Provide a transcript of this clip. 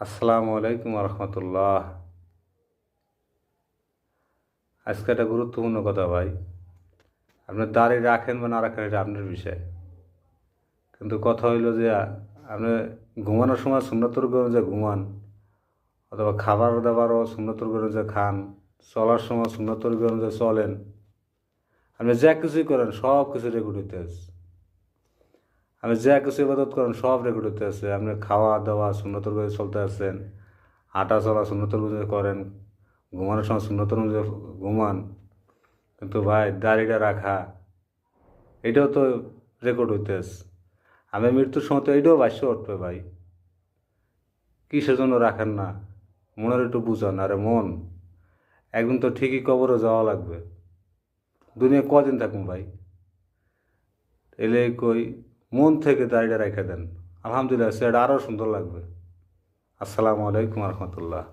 আসসালামু আলাইকুম রহমতুল্লাহ। আজকে একটা গুরুত্বপূর্ণ কথা ভাই। আপনি দাড়ি রাখেন বা না রাখেন এটা আপনার বিষয়, কিন্তু কথা হইল যে আপনি ঘুমানোর সময় সুন্নতর করে যে ঘুমান, অথবা খাবার দাবারও সুন্নতর করে যে খান, চলার সময় সুন্নতর করে যে চলেন, আপনি যা কিছুই করেন সব কিছু রেকর্ড হইতে আছে। আপনি যা কিছু ইবাদত করেন সব রেকর্ড হইতে আছে। আপনি খাওয়া দাওয়া সুন্নতর করে চলতে আছেন, হাঁটা চলা সুন্নতর করে করেন, ঘুমানোর সময় সুন্নতর অনুযায়ী ঘুমান। কিন্তু ভাই দাড়িটা রাখা এটাও তো রেকর্ড হইতেছে। আমি মৃত্যুর সময় তো এইটাও ভাষ্য উঠবে ভাই। কিসের জন্য রাখেন না? মনের একটু বুঝান। আরে মন, একদিন তো ঠিকই কবরে যাওয়া লাগবে। দুনিয়া কদিন থাকুন ভাই? এলে কই মন থেকে দাড়িটা রেখে দেন, আলহামদুলিল্লাহ সেটা আরও সুন্দর লাগবে। আসসালামু আলাইকুম রহমতুল্লাহ।